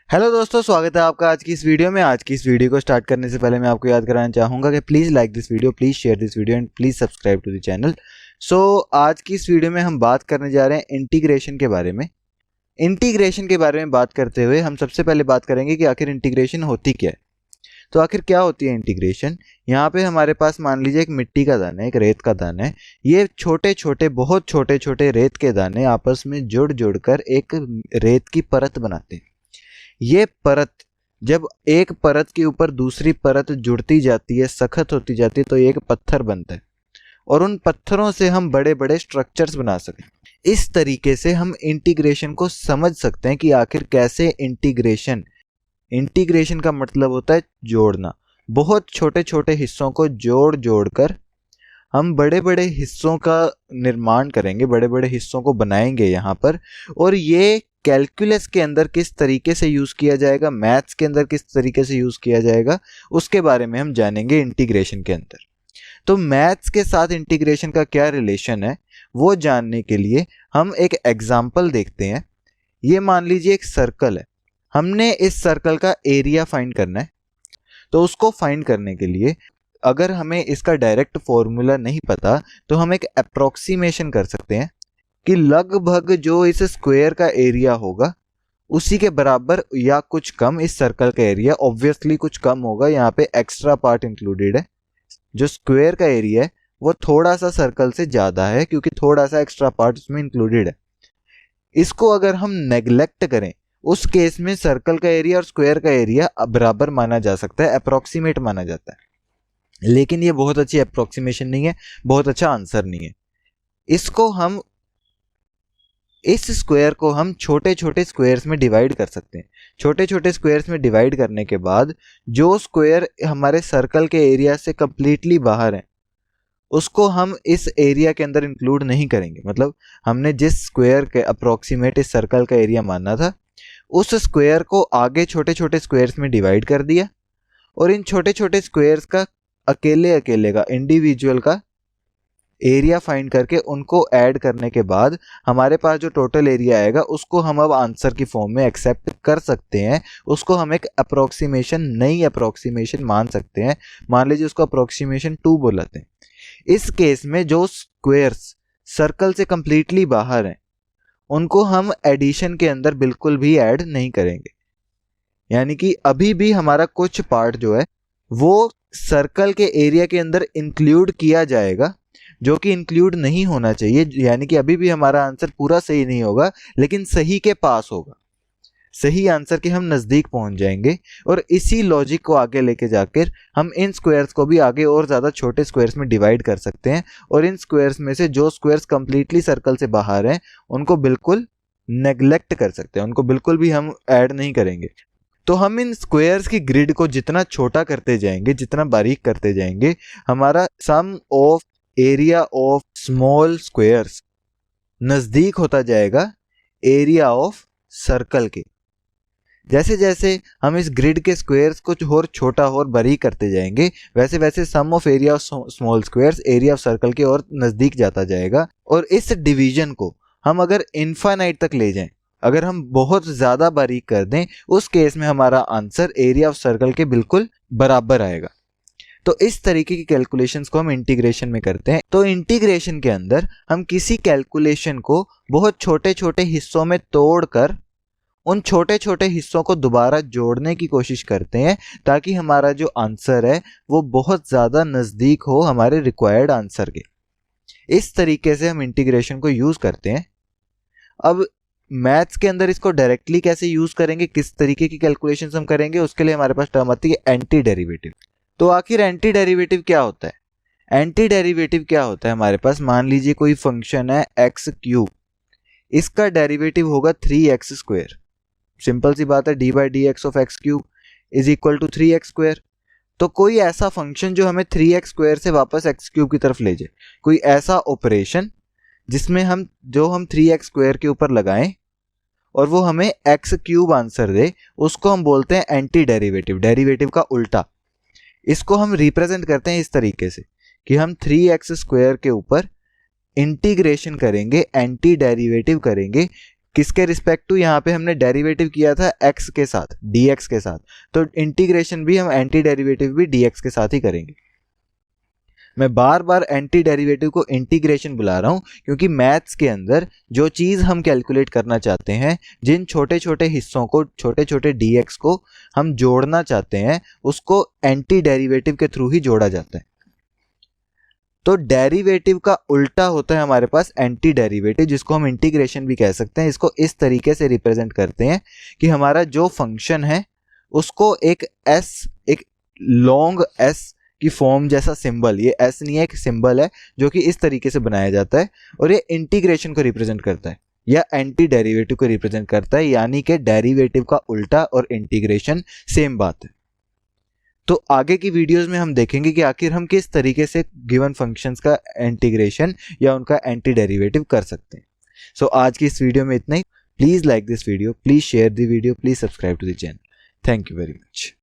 Hello दोस्तों, स्वागत है आपका आज की इस वीडियो में। आज की इस वीडियो को स्टार्ट करने से पहले मैं आपको याद कराना चाहूँगा कि please like this video, please share this video and please subscribe to the channel. आज की इस वीडियो में हम बात करने जा रहे हैं इंटीग्रेशन के बारे में। इंटीग्रेशन के बारे में बात करते हुए हम सबसे पहले बात करेंगे कि आखिर इंटीग्रेशन होती क्या है। तो आखिर क्या होती है इंटीग्रेशन। यहाँ पे हमारे पास मान लीजिए एक मिट्टी का दाना है, एक रेत का दाना है। ये छोटे छोटे, बहुत छोटे छोटे रेत के दाने आपस में जुड़ कर एक रेत की परत बनाते हैं। ये परत जब एक परत के ऊपर दूसरी परत जुड़ती जाती है, सख्त होती जाती है, तो एक पत्थर बनता है और उन पत्थरों से हम बड़े बड़े स्ट्रक्चर्स बना सकते हैं। इस तरीके से हम इंटीग्रेशन को समझ सकते हैं कि आखिर कैसे इंटीग्रेशन का मतलब होता है जोड़ना। बहुत छोटे छोटे हिस्सों को जोड़ कर हम बड़े बड़े हिस्सों का निर्माण करेंगे, बड़े बड़े हिस्सों को बनाएंगे यहाँ पर। और ये कैलकुलस के अंदर किस तरीके से यूज़ किया जाएगा, मैथ्स के अंदर किस तरीके से यूज़ किया जाएगा, उसके बारे में हम जानेंगे इंटीग्रेशन के अंदर। तो मैथ्स के साथ इंटीग्रेशन का क्या रिलेशन है वो जानने के लिए हम एक एग्जाम्पल देखते हैं। ये मान लीजिए एक सर्कल है, हमने इस सर्कल का एरिया फाइंड करना है। तो उसको फाइंड करने के लिए अगर हमें इसका डायरेक्ट फॉर्मूला नहीं पता तो हम एक अप्रोक्सीमेशन कर सकते हैं कि लगभग जो इस स्क्वायर का एरिया होगा उसी के बराबर या कुछ कम इस सर्कल का एरिया, ऑब्वियसली कुछ कम होगा, यहाँ पे एक्स्ट्रा पार्ट इंक्लूडेड है। जो स्क्वायर का एरिया है वो थोड़ा सा सर्कल से ज़्यादा है क्योंकि थोड़ा सा एक्स्ट्रा पार्ट उसमें इंक्लूडेड है। इसको अगर हम नेग्लेक्ट करें उस केस में सर्कल का एरिया और स्क्वायर का एरिया बराबर माना जा सकता है, अप्रोक्सीमेट माना जाता है। लेकिन ये बहुत अच्छी अप्रोक्सीमेशन नहीं है, बहुत अच्छा आंसर नहीं है। इस स्क्वायर को हम छोटे छोटे स्क्वायर्स में डिवाइड कर सकते हैं। छोटे छोटे स्क्वायर्स में डिवाइड करने के बाद जो स्क्वायर हमारे सर्कल के एरिया से कंप्लीटली बाहर है उसको हम इस एरिया के अंदर इंक्लूड नहीं करेंगे। मतलब हमने जिस स्क्वायर के अप्रोक्सीमेट इस सर्कल का एरिया माना था उस स्क्वायर को आगे छोटे छोटे स्क्वायर्स में डिवाइड कर दिया और इन छोटे छोटे स्क्वायर्स का अकेले का इंडिविजुअल का एरिया फाइंड करके उनको ऐड करने के बाद हमारे पास जो टोटल एरिया आएगा उसको हम अब आंसर की फॉर्म में एक्सेप्ट कर सकते हैं। उसको हम एक अप्रोक्सीमेशन, नई अप्रोक्सीमेशन मान सकते हैं। मान लीजिए उसको अप्रोक्सीमेशन 2 बोलते हैं। इस केस में जो स्क्वायर्स सर्कल से कंप्लीटली बाहर हैं उनको हम एडिशन के अंदर बिल्कुल भी ऐड नहीं करेंगे। यानी कि अभी भी हमारा कुछ पार्ट जो है वो सर्कल के एरिया के अंदर इंक्लूड किया जाएगा जो कि इंक्लूड नहीं होना चाहिए। यानी कि अभी भी हमारा आंसर पूरा सही नहीं होगा लेकिन सही के पास होगा, सही आंसर के हम नज़दीक पहुंच जाएंगे। और इसी लॉजिक को आगे लेके जाकर हम इन स्क्वायर्स को भी आगे और ज़्यादा छोटे स्क्वायर्स में डिवाइड कर सकते हैं और इन स्क्वायर्स में से जो स्क्वायर्स कंप्लीटली सर्कल से बाहर हैं उनको बिल्कुल नेग्लेक्ट कर सकते हैं, उनको बिल्कुल भी हम ऐड नहीं करेंगे। तो हम इन स्क्वायर्स की ग्रिड को जितना छोटा करते जाएंगे, जितना बारीक करते जाएंगे, हमारा sum of area of small squares नज़दीक होता जाएगा एरिया ऑफ सर्कल के। जैसे जैसे हम इस ग्रिड के स्क्वायर्स को और छोटा और बारीक करते जाएंगे वैसे वैसे sum of area of small squares area of circle के और नज़दीक जाता जाएगा। और इस डिवीजन को हम अगर इनफाइनाइट तक ले जाएं, अगर हम बहुत ज़्यादा बारीक कर दें, उस केस में हमारा आंसर एरिया ऑफ सर्कल के बिल्कुल बराबर आएगा। तो इस तरीके की कैलकुलेशंस को हम इंटीग्रेशन में करते हैं। तो इंटीग्रेशन के अंदर हम किसी कैलकुलेशन को बहुत छोटे छोटे हिस्सों में तोड़कर उन छोटे छोटे हिस्सों को दोबारा जोड़ने की कोशिश करते हैं ताकि हमारा जो आंसर है वो बहुत ज़्यादा नज़दीक हो हमारे रिक्वायर्ड आंसर के। इस तरीके से हम इंटीग्रेशन को यूज़ करते हैं। अब मैथ्स के अंदर इसको डायरेक्टली कैसे यूज़ करेंगे, किस तरीके की कैलकुलेशंस हम करेंगे, उसके लिए हमारे पास टर्म आती है एंटी डेरिवेटिव। तो आखिर एंटी डेरिवेटिव क्या होता है? एंटी डेरिवेटिव क्या होता है? हमारे पास मान लीजिए कोई फंक्शन है एक्स क्यूब, इसका डेरिवेटिव होगा 3x स्क्वायर। सिंपल सी बात है, d by d x of x cube is equal to 3x square. तो कोई ऐसा फंक्शन जो हमें 3x स्क्वायर से वापस एक्स क्यूब की तरफ ले जाए, कोई ऐसा ऑपरेशन जिसमें हम 3x स्क्वायर के ऊपर लगाएं और वो हमें एक्स क्यूब आंसर दे, उसको हम बोलते हैं एंटी डेरिवेटिव, डेरिवेटिव का उल्टा। इसको हम रिप्रेजेंट करते हैं इस तरीके से कि हम 3x स्क्वायर के ऊपर इंटीग्रेशन करेंगे, एंटी डेरिवेटिव करेंगे किसके रिस्पेक्ट टू, यहाँ पे हमने डेरिवेटिव किया था x के साथ, dx के साथ, तो इंटीग्रेशन भी हम एंटी डेरिवेटिव भी dx के साथ ही करेंगे। मैं बार बार एंटी डेरिवेटिव को इंटीग्रेशन बुला रहा हूं क्योंकि मैथ्स के अंदर जो चीज़ हम कैलकुलेट करना चाहते हैं, जिन छोटे छोटे हिस्सों को, छोटे छोटे dx को हम जोड़ना चाहते हैं, उसको एंटी डेरिवेटिव के थ्रू ही जोड़ा जाता है। तो डेरिवेटिव का उल्टा होता है हमारे पास एंटी डेरिवेटिव, जिसको हम इंटीग्रेशन भी कह सकते हैं। इसको इस तरीके से रिप्रेजेंट करते हैं कि हमारा जो फंक्शन है उसको एक लॉन्ग एस की फॉर्म जैसा सिंबल, ये एस नहीं है, एक सिंबल है जो कि इस तरीके से बनाया जाता है, और ये इंटीग्रेशन को रिप्रेजेंट करता है या एंटी डेरिवेटिव को रिप्रेजेंट करता है। यानी कि डेरिवेटिव का उल्टा और इंटीग्रेशन सेम बात है। तो आगे की वीडियोस में हम देखेंगे कि आखिर हम किस तरीके से गिवन फंक्शंस का इंटीग्रेशन या उनका एंटी डेरिवेटिव कर सकते हैं। सो आज की इस वीडियो में इतना ही। Please like this video, please share the video, please subscribe to the channel. Thank you very much.